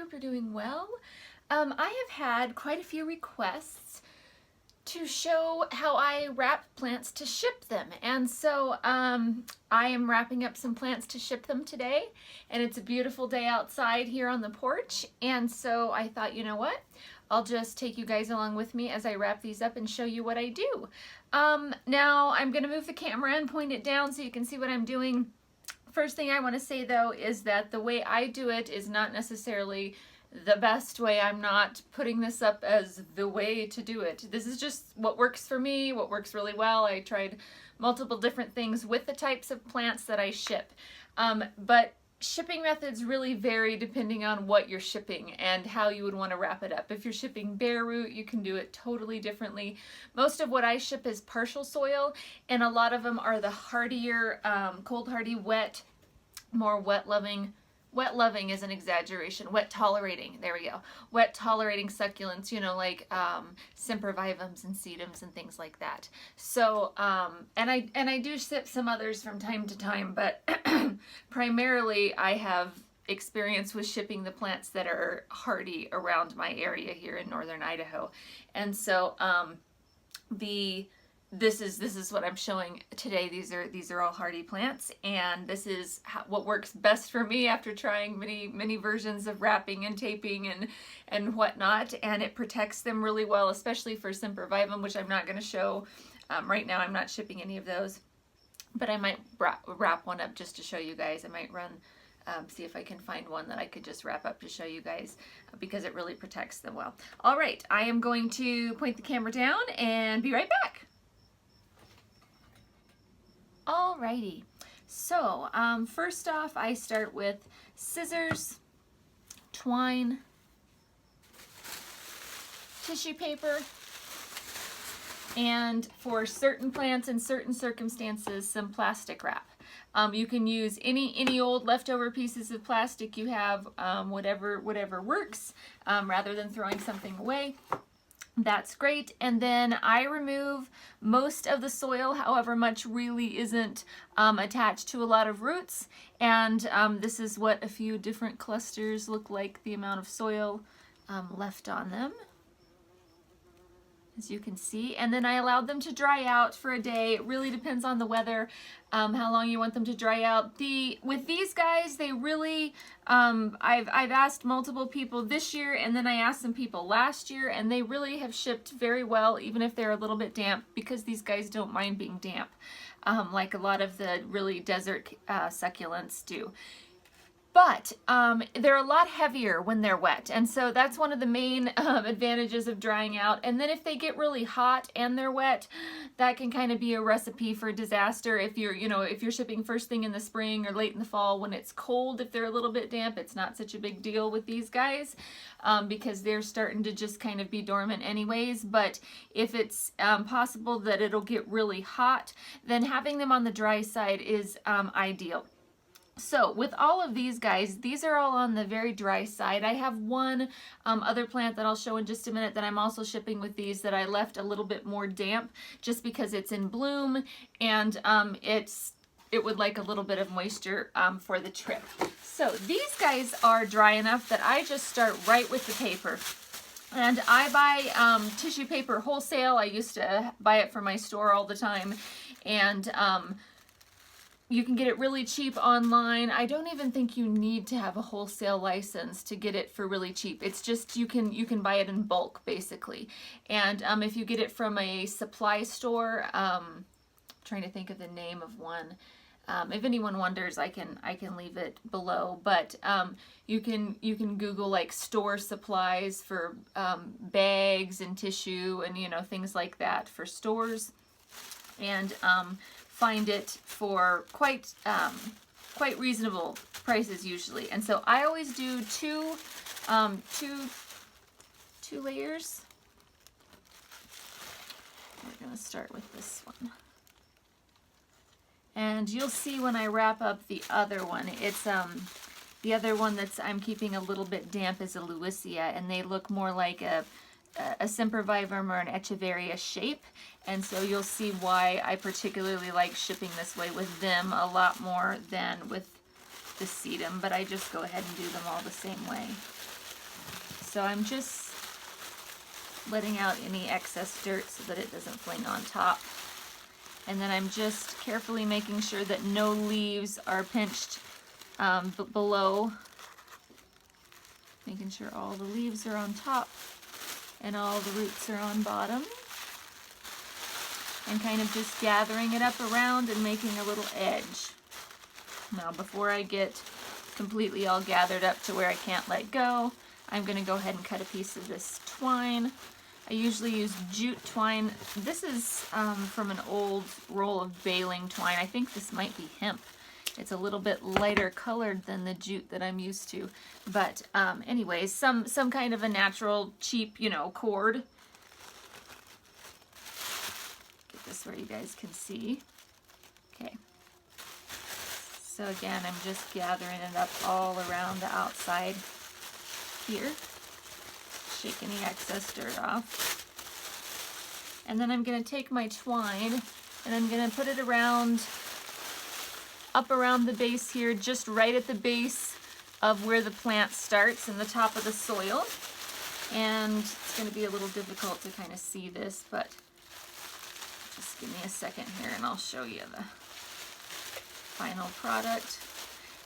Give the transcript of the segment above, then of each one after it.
hope you're doing well. I have had quite a few requests to show how I wrap plants to ship them, and so I am wrapping up some plants to ship them today, and it's a beautiful day outside here on the porch, and so I thought, you know what, I'll just take you guys along with me as I wrap these up and show you what I do. Now I'm going to move the camera and point it down so you can see what I'm doing. First thing I want to say though is that the way I do it is not necessarily the best way. I'm not putting this up as the way to do it. This is just what works for me, what works really well. I tried multiple different things with the types of plants that I ship. But shipping methods really vary depending on what you're shipping and how you would want to wrap it up. If you're shipping bare root, you can do it totally differently. Most of what I ship is partial soil, and a lot of them are the hardier, cold hardy, wet, more wet loving is an exaggeration. Wet tolerating, there we go. Wet tolerating succulents, you know, like sempervivums and sedums and things like that. So, and I do ship some others from time to time, but primarily I have experience with shipping the plants that are hardy around my area here in northern Idaho. And so this is what I'm showing today. These are all hardy plants, and this is what works best for me after trying many versions of wrapping and taping and whatnot, and it protects them really well, especially for sempervivum, which I'm not going to show right now. I'm not shipping any of those, but I might wrap one up just to show you guys. I might run see if I can find one that I could just wrap up to show you guys, because it really protects them well. All right, I am going to point the camera down and be right back. Alrighty, so first off I start with scissors, twine, tissue paper, and for certain plants and certain circumstances, some plastic wrap. You can use any old leftover pieces of plastic you have, whatever works, rather than throwing something away. That's great. And then I remove most of the soil, however much really isn't attached to a lot of roots. And this is what a few different clusters look like, the amount of soil left on them, as you can see. And then I allowed them to dry out for a day. It really depends on the weather, how long you want them to dry out. With these guys, they really, I've asked multiple people this year, and then I asked some people last year, and they really have shipped very well, even if they're a little bit damp, because these guys don't mind being damp, like a lot of the really desert succulents do. But they're a lot heavier when they're wet, and so that's one of the main advantages of drying out. And then if they get really hot and they're wet, that can kind of be a recipe for disaster. If you're shipping first thing in the spring or late in the fall when it's cold, if they're a little bit damp, it's not such a big deal with these guys, because they're starting to just kind of be dormant anyways. But if it's possible that it'll get really hot, then having them on the dry side is ideal. So with all of these guys, these are all on the very dry side. I have one other plant that I'll show in just a minute that I'm also shipping with these that I left a little bit more damp just because it's in bloom, and it would like a little bit of moisture for the trip. So these guys are dry enough that I just start right with the paper. And I buy tissue paper wholesale. I used to buy it from my store all the time, and you can get it really cheap online. I don't even think you need to have a wholesale license to get it for really cheap. It's just you can buy it in bulk basically. And if you get it from a supply store, trying to think of the name of one. If anyone wonders, I can leave it below. But you can Google like store supplies for bags and tissue and things like that for stores, and find it for quite reasonable prices usually. And so I always do two layers. We're gonna start with this one. And you'll see when I wrap up the other one, it's the other one I'm keeping a little bit damp is a Lewisia, and they look more like a sempervivum or an echeveria shape, and so you'll see why I particularly like shipping this way with them a lot more than with the sedum, but I just go ahead and do them all the same way. So I'm just letting out any excess dirt so that it doesn't fling on top. And then I'm just carefully making sure that no leaves are pinched below. Making sure all the leaves are on top and all the roots are on bottom. And kind of just gathering it up around and making a little edge. Now before I get completely all gathered up to where I can't let go, I'm going to go ahead and cut a piece of this twine. I usually use jute twine. This is from an old roll of baling twine. I think this might be hemp. It's a little bit lighter colored than the jute that I'm used to. But anyways, some kind of a natural, cheap, you know, cord. Get this where you guys can see. Okay. So again, I'm just gathering it up all around the outside here. Shake any excess dirt off. And then I'm going to take my twine and I'm going to put it around, up around the base here, just right at the base of where the plant starts in the top of the soil. And it's going to be a little difficult to kind of see this, but just give me a second here and I'll show you the final product.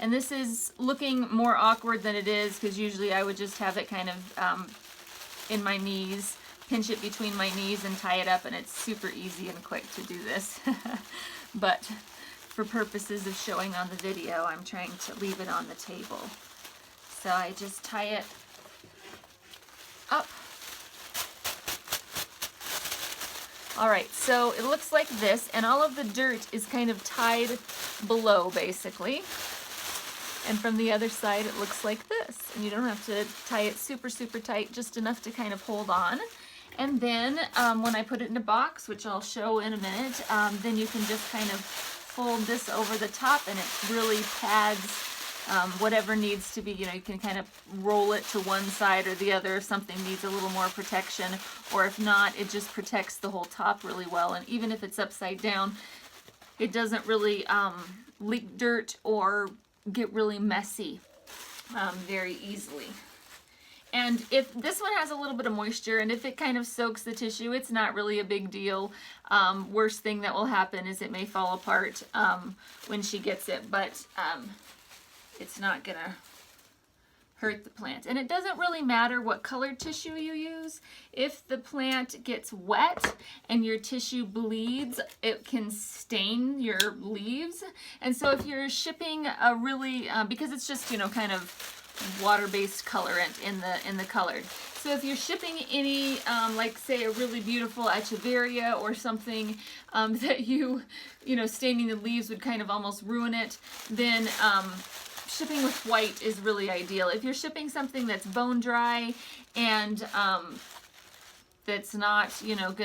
And this is looking more awkward than it is because usually I would just have it kind of in my knees, pinch it between my knees and tie it up, and it's super easy and quick to do this. But for purposes of showing on the video, I'm trying to leave it on the table. So I just tie it up. Alright, so it looks like this, and all of the dirt is kind of tied below, basically. And from the other side, it looks like this. And you don't have to tie it super, super tight, just enough to kind of hold on. And then when I put it in a box, which I'll show in a minute, then you can just kind of fold this over the top, and it really pads whatever needs to be. You know, you can kind of roll it to one side or the other if something needs a little more protection, or if not, it just protects the whole top really well. And even if it's upside down, it doesn't really leak dirt or get really messy very easily. And if this one has a little bit of moisture, and if it kind of soaks the tissue, it's not really a big deal. Worst thing that will happen is it may fall apart when she gets it, but it's not gonna hurt the plant. And it doesn't really matter what colored tissue you use. If the plant gets wet and your tissue bleeds, it can stain your leaves. And so if you're shipping a really, because it's just, you know, kind of water-based colorant in the colored. So if you're shipping any, like say a really beautiful echeveria or something that you know, staining the leaves would kind of almost ruin it, then shipping with white is really ideal. If you're shipping something that's bone dry and that's not, you know,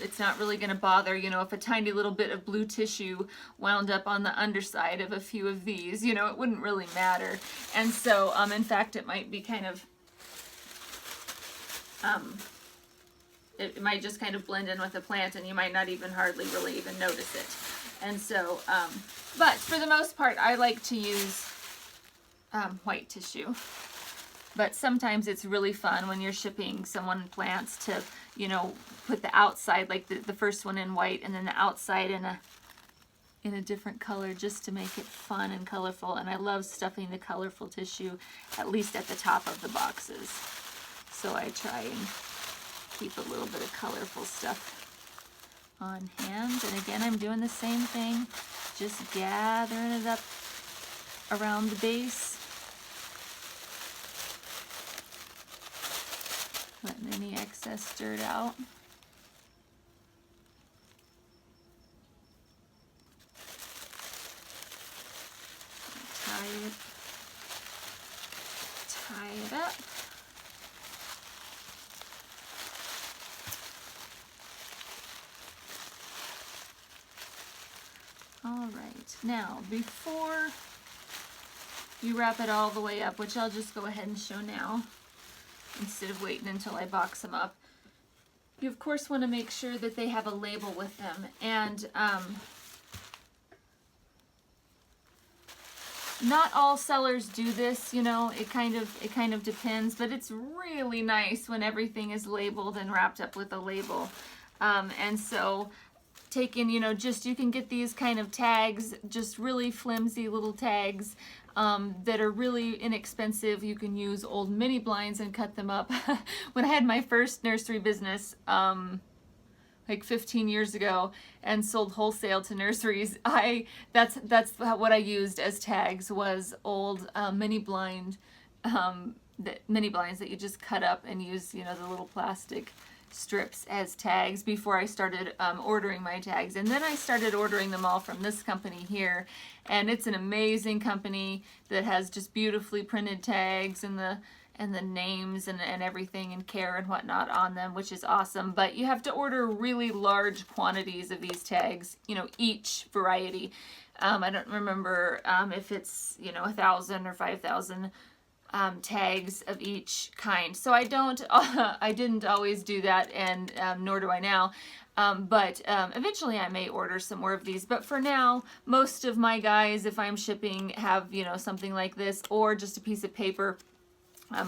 it's not really gonna bother, you know, if a tiny little bit of blue tissue wound up on the underside of a few of these, you know, it wouldn't really matter. And so, in fact, it might be kind of, it might just kind of blend in with the plant, and you might not even hardly really even notice it. And so, but for the most part, I like to use white tissue. But sometimes it's really fun when you're shipping someone plants to, you know, put the outside, like the first one in white, and then the outside in a different color, just to make it fun and colorful. And I love stuffing the colorful tissue at least at the top of the boxes. So I try and keep a little bit of colorful stuff on hand. And again, I'm doing the same thing, just gathering it up around the base, letting any excess dirt out. Tie it up. All right, now before you wrap it all the way up, which I'll just go ahead and show now instead of waiting until I box them up, you of course want to make sure that they have a label with them. And Not all sellers do this, you know, it kind of depends, but it's really nice when everything is labeled and wrapped up with a label. And so taking, you know, just, you can get these kind of tags, just really flimsy little tags that are really inexpensive. You can use old mini blinds and cut them up. When I had my first nursery business, like 15 years ago, and sold wholesale to nurseries, that's what I used as tags, was old mini blinds that you just cut up and use, you know, the little plastic strips as tags before I started ordering my tags. And then I started ordering them all from this company here, and it's an amazing company that has just beautifully printed tags and the names and everything and care and whatnot on them, which is awesome. But you have to order really large quantities of these tags, you know, each variety. I don't remember if it's, you know, 1,000 or 5,000 tags of each kind. So I didn't always do that, and nor do I now. But eventually I may order some more of these. But for now, most of my guys, if I'm shipping, have, you know, something like this, or just a piece of paper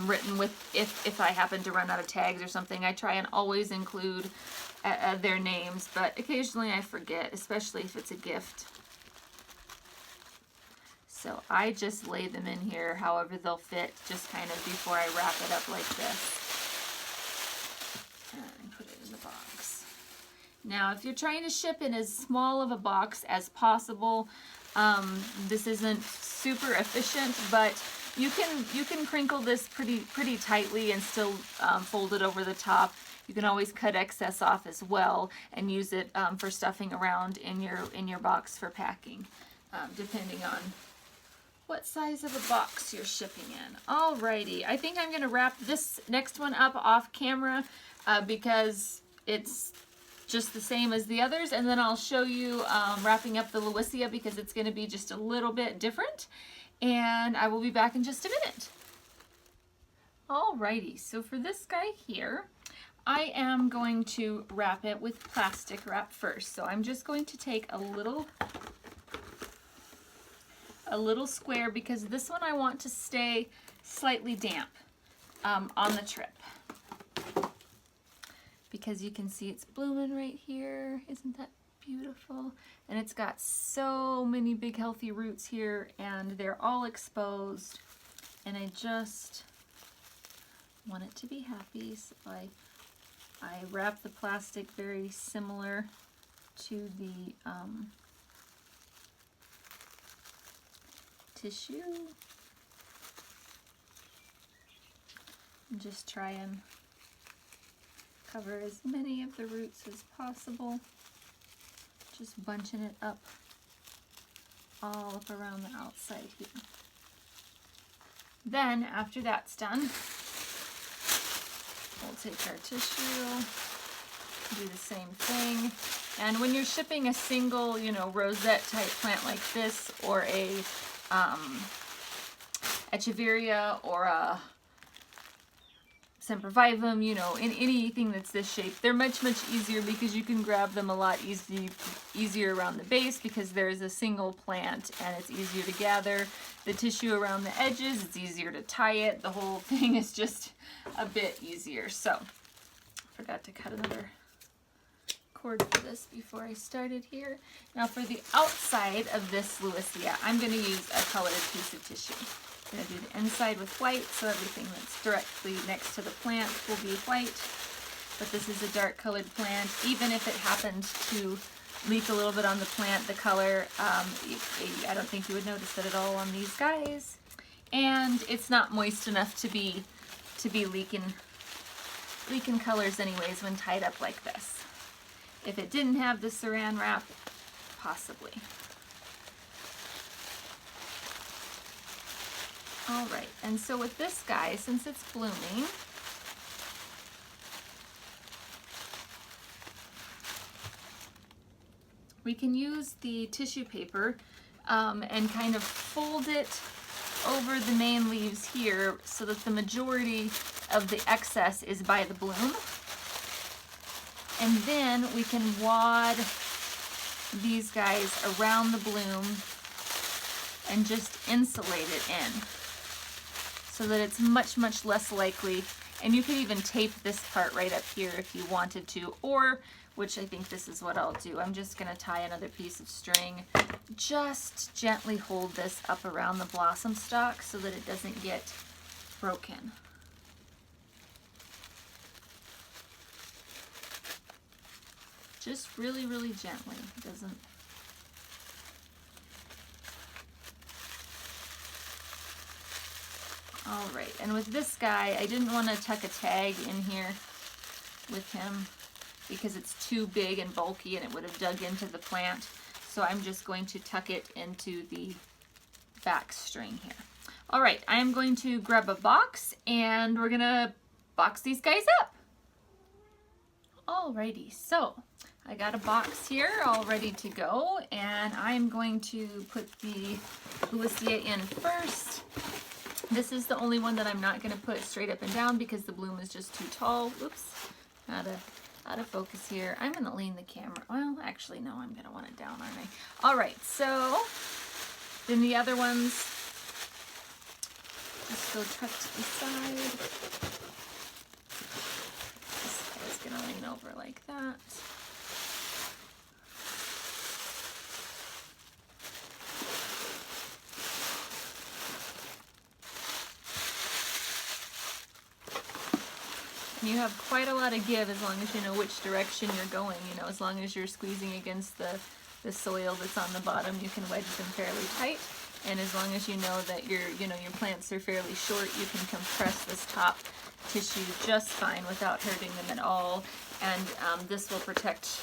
written with, if I happen to run out of tags or something. I try and always include their names, but occasionally I forget, especially if it's a gift. So I just lay them in here however they'll fit, just kind of before I wrap it up like this. And put it in the box. Now, if you're trying to ship in as small of a box as possible, this isn't super efficient, but you can crinkle this pretty tightly and still fold it over the top. You can always cut excess off as well and use it for stuffing around in your box for packing, depending on what size of a box you're shipping in. Alrighty, I think I'm gonna wrap this next one up off camera because it's just the same as the others, and then I'll show you wrapping up the Louisia because it's gonna be just a little bit different. And I will be back in just a minute. Alrighty, so for this guy here, I am going to wrap it with plastic wrap first. So I'm just going to take a little square, because this one I want to stay slightly damp on the trip. Because you can see it's blooming right here. Isn't that beautiful? And it's got so many big healthy roots here, and they're all exposed, and I just want it to be happy. So I wrap the plastic very similar to the tissue, and just try and cover as many of the roots as possible. Just bunching it up all up around the outside here. Then after that's done, we'll take our tissue, do the same thing. And when you're shipping a single, you know, rosette type plant like this, or a echeveria, or a sempervivum, you know, in anything that's this shape, they're much easier because you can grab them a lot easier around the base because there's a single plant and it's easier to gather. The tissue around the edges, it's easier to tie it. The whole thing is just a bit easier. So, forgot to cut another cord for this before I started here. Now for the outside of this Louisia, I'm going to use a colored piece of tissue. I'm going to do the inside with white, so everything that's directly next to the plant will be white. But this is a dark colored plant. Even if it happened to leak a little bit on the plant, the color, I don't think you would notice that at all on these guys. And it's not moist enough to be leaking colors anyways when tied up like this. If it didn't have the saran wrap, possibly. All right, and so with this guy, since it's blooming, we can use the tissue paper and kind of fold it over the main leaves here so that the majority of the excess is by the bloom. And then we can wad these guys around the bloom and just insulate it in so that it's much, much less likely. And you could even tape this part right up here if you wanted to, or, which I think this is what I'll do, I'm just gonna tie another piece of string. Just gently hold this up around the blossom stalk so that it doesn't get broken. Just really, really gently. It doesn't. All right, and with this guy, I didn't want to tuck a tag in here with him because it's too big and bulky and it would have dug into the plant. So I'm just going to tuck it into the back string here. All right, I'm going to grab a box and we're gonna box these guys up. Alrighty, so I got a box here all ready to go, and I'm going to put the Felicia in first. This is the only one that I'm not going to put straight up and down because the bloom is just too tall. Oops, out of focus here. I'm going to lean the camera. Well, actually, no, I'm going to want it down, aren't I? All right, so then the other ones just go tucked to the side. This guy's going to lean over like that. You have quite a lot of give as long as you know which direction you're going. You know, as long as you're squeezing against the soil that's on the bottom, you can wedge them fairly tight. And as long as you know that your plants are fairly short, you can compress this top tissue just fine without hurting them at all. And this will protect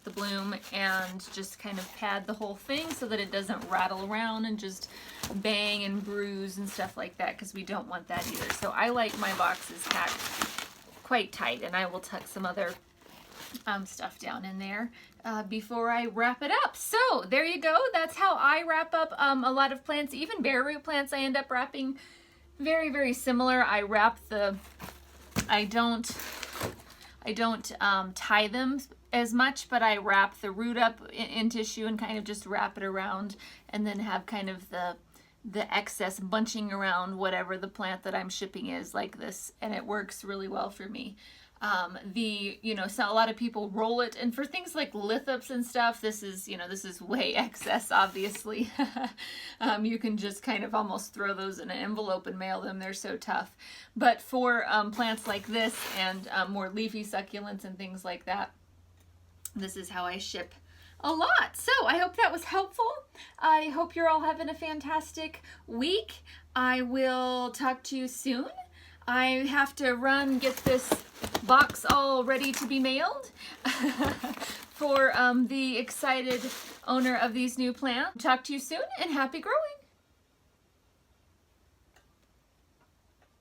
the bloom and just kind of pad the whole thing so that it doesn't rattle around and just bang and bruise and stuff like that, because we don't want that either. So I like my boxes packed quite tight, and I will tuck some other stuff down in there before I wrap it up. So there you go. That's how I wrap up a lot of plants. Even bare root plants I end up wrapping very, very similar. I wrap I don't tie them as much, but I wrap the root up in tissue and kind of just wrap it around, and then have kind of the excess bunching around whatever the plant that I'm shipping is, like this, and it works really well for me. So a lot of people roll it, and for things like lithops and stuff, this is way excess, obviously. You can just kind of almost throw those in an envelope and mail them. They're so tough. But for plants like this and more leafy succulents and things like that, this is how I ship a lot. So I hope that was helpful. I hope you're all having a fantastic week. I will talk to you soon. I have to run, get this box all ready to be mailed for the excited owner of these new plants. Talk to you soon, and happy growing.